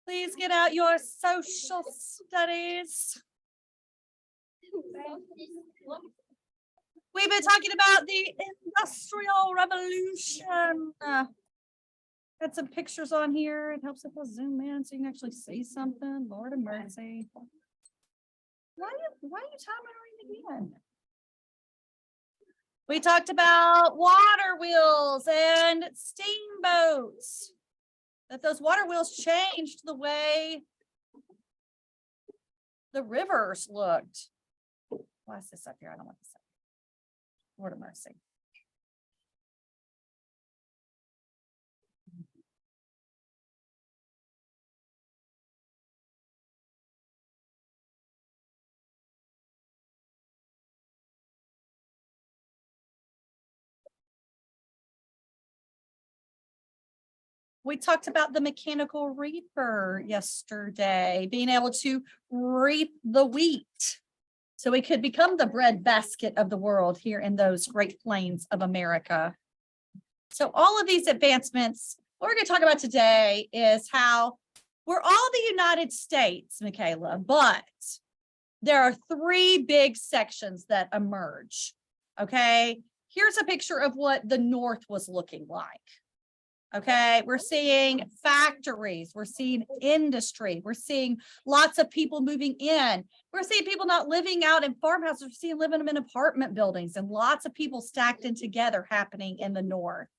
Please get out your social studies. We've been talking about the Industrial Revolution. Got some pictures on here. It helps if I zoom in so you can actually see something. Lord of mercy. Why are you timing again? We talked about water wheels and steamboats. That those water wheels changed the way the rivers looked. Why is this up here? I don't want this up here. Lord of mercy. We talked about the mechanical reaper yesterday, being able to reap the wheat. So we could become the breadbasket of the world here in those Great Plains of America. So all of these advancements, what we're going to talk about today is how we're all the United States, Michaela, but there are three big sections that emerge. Okay, here's a picture of what the North was looking like. Okay, we're seeing factories, we're seeing industry, we're seeing lots of people moving in. We're seeing people not living out in farmhouses, we're seeing living in apartment buildings and lots of people stacked in together happening in the North.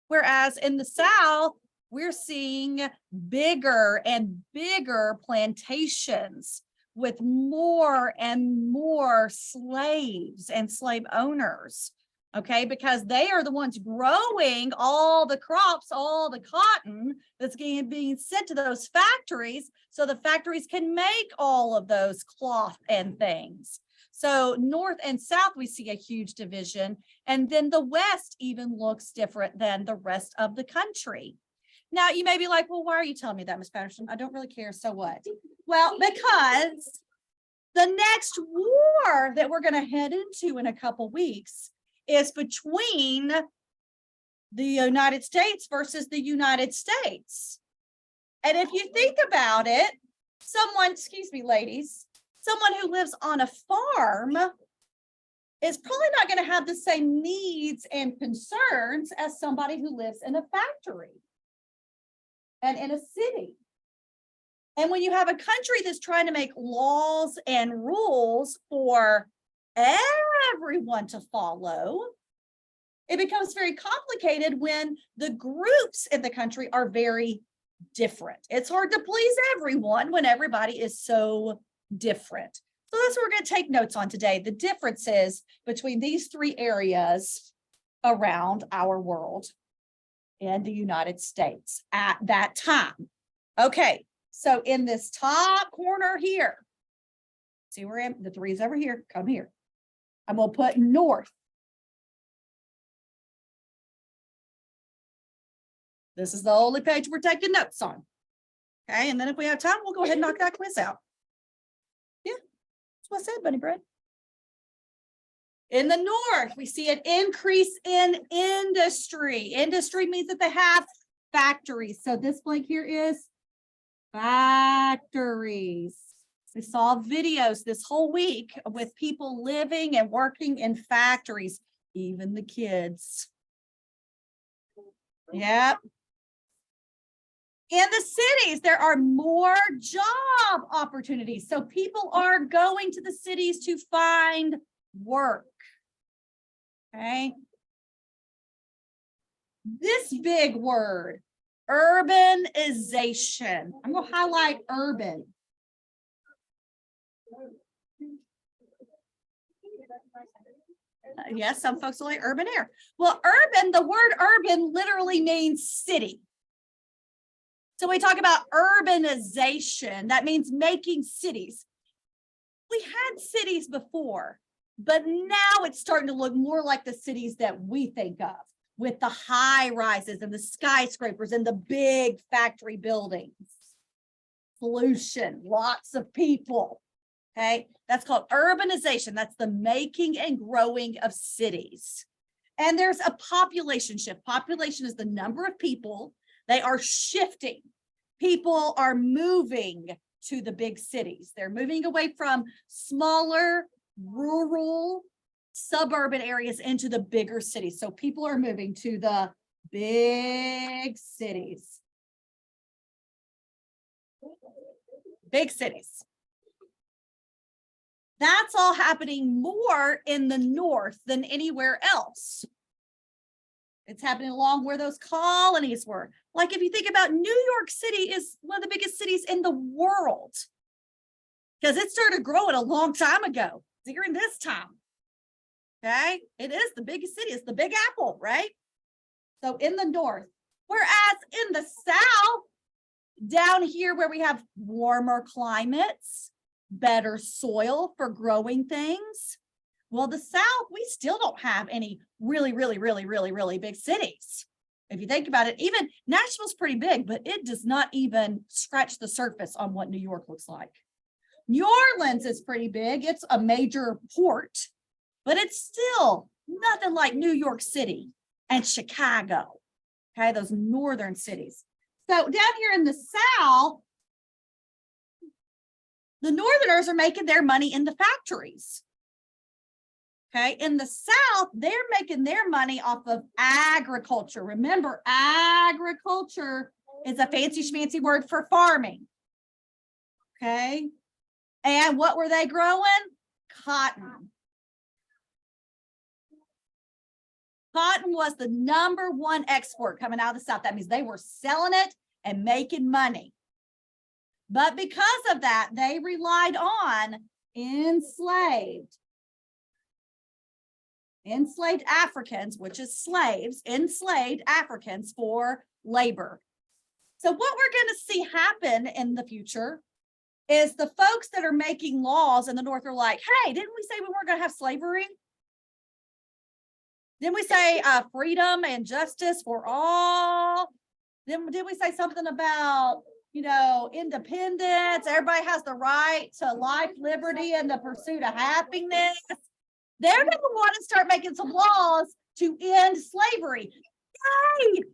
Whereas in the South, we're seeing bigger and bigger plantations with more and more slaves and slave owners. Okay, because they are the ones growing all the crops, all the cotton that's being sent to those factories, so the factories can make all of those cloth and things. So North and South, we see a huge division, and then the West even looks different than the rest of the country. Now, you may be like, well, why are you telling me that, Ms. Patterson? I don't really care, so what? Well, because the next war that we're going to head into in a couple weeks is between the United States versus the United States. And if you think about it, someone, excuse me, ladies, someone who lives on a farm is probably not going to have the same needs and concerns as somebody who lives in a factory and in a city. And when you have a country that's trying to make laws and rules for everyone to follow, it becomes very complicated when the groups in the country are very different. It's hard to please everyone when everybody is so different. So that's what we're going to take notes on today, the differences between these three areas around our world and the United States at that time. Okay, so in this top corner here, see where I am? The three's over here, come here. I'm going to put North. This is the only page we're taking notes on. Okay, and then if we have time, we'll go ahead and knock that quiz out. Yeah, that's what I said, Bunny Bread. In the North, we see an increase in industry. Industry means that they have factories. So this blank here is factories. We saw videos this whole week with people living and working in factories, even the kids. Yep. In the cities, there are more job opportunities. So people are going to the cities to find work. Okay. This big word, urbanization. I'm going to highlight urban. Yes, some folks will like urban air. Well, urban, the word urban literally means city. So we talk about urbanization. That means making cities. We had cities before, but now it's starting to look more like the cities that we think of, with the high rises and the skyscrapers and the big factory buildings. Pollution, lots of people. Okay, that's called urbanization. That's the making and growing of cities. And there's a population shift. Population is the number of people. They are shifting. People are moving to the big cities. They're moving away from smaller, rural, suburban areas into the bigger cities. So people are moving to the big cities. Big cities. That's all happening more in the north than anywhere else. It's happening along where those colonies were. Like if you think about New York City is one of the biggest cities in the world because it started growing a long time ago, during this time. Okay, it is the biggest city. It's the Big Apple, right? So in the north, whereas in the south, down here where we have warmer climates, better soil for growing things. Well, the South, we still don't have any really big cities. If you think about it, even Nashville's pretty big, but it does not even scratch the surface on what New York looks like. New Orleans is pretty big. It's a major port, but it's still nothing like New York City and Chicago. Okay, those northern cities. So down here in the South, the Northerners are making their money in the factories. Okay, in the South, they're making their money off of agriculture. Remember, agriculture is a fancy schmancy word for farming. Okay, and what were they growing? Cotton. Cotton was the #1 export coming out of the South. That means they were selling it and making money. But because of that, they relied on enslaved Africans, which is slaves, enslaved Africans for labor. So what we're going to see happen in the future is the folks that are making laws in the North are like, hey, didn't we say we weren't going to have slavery? Didn't we say freedom and justice for all? Then did we say something about, you know, independence? Everybody has the right to life, liberty, and the pursuit of happiness. They're going to want to start making some laws to end slavery. Yay! Yay!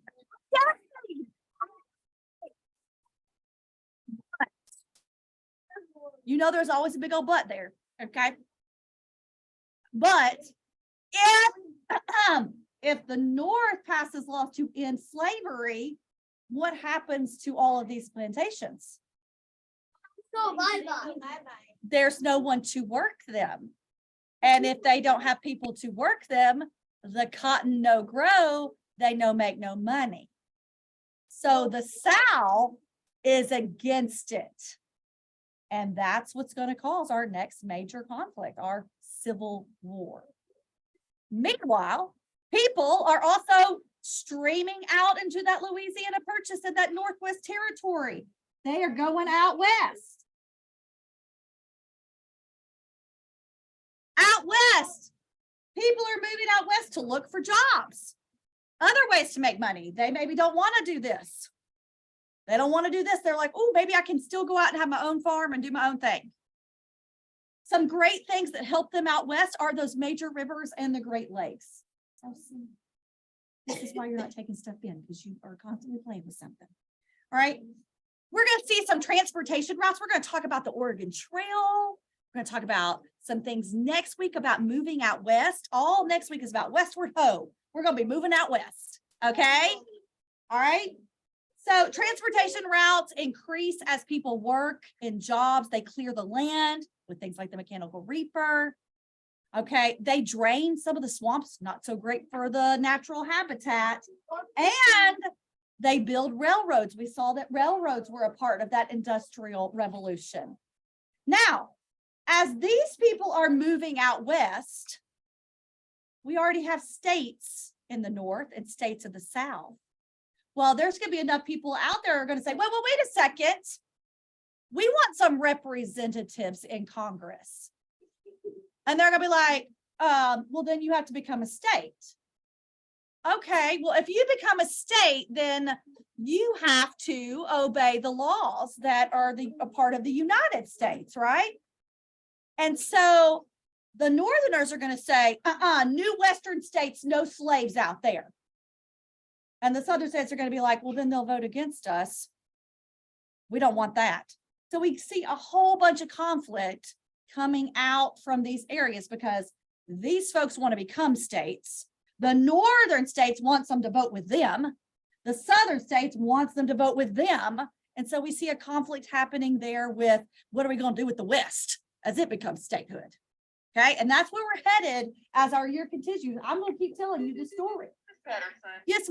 You know, there's always a big old but there, okay? But if the North passes laws to end slavery, what happens to all of these plantations? So bye-bye. There's no one to work them. And if they don't have people to work them, the cotton no grow, they no make no money. So the South is against it. And that's what's going to cause our next major conflict, our civil war. Meanwhile, people are also streaming out into that Louisiana Purchase and that Northwest Territory. They are going out west. Out west. People are moving out west to look for jobs, other ways to make money. They maybe don't want to do this. They don't want to do this. They're like, oh, maybe I can still go out and have my own farm and do my own thing. Some great things that help them out west are those major rivers and the Great Lakes. So this is why you're not taking stuff in, because you are constantly playing with something. All right. We're going to see some transportation routes. We're going to talk about the Oregon Trail. We're going to talk about some things next week about moving out west. All next week is about Westward Ho. We're going to be moving out west. Okay. All right. So transportation routes increase as people work in jobs. They clear the land with things like the mechanical reaper. Okay, they drain some of the swamps, not so great for the natural habitat. And they build railroads. We saw that railroads were a part of that industrial revolution. Now, as these people are moving out west, we already have states in the north and states in the south. Well, there's going to be enough people out there who are going to say, well, wait a second. We want some representatives in Congress. And they're going to be like, well, then you have to become a state. Okay, well, if you become a state, then you have to obey the laws that are a part of the United States, right? And so the Northerners are going to say, new Western states, no slaves out there. And the Southern states are going to be like, well, then they'll vote against us. We don't want that. So we see a whole bunch of conflict coming out from these areas because these folks want to become states. The northern states wants them to vote with them. The southern states wants them to vote with them. And so we see a conflict happening there with what are we going to do with the West as it becomes statehood? Okay, and that's where we're headed as our year continues. I'm going to keep telling you the story. Patterson. Yes,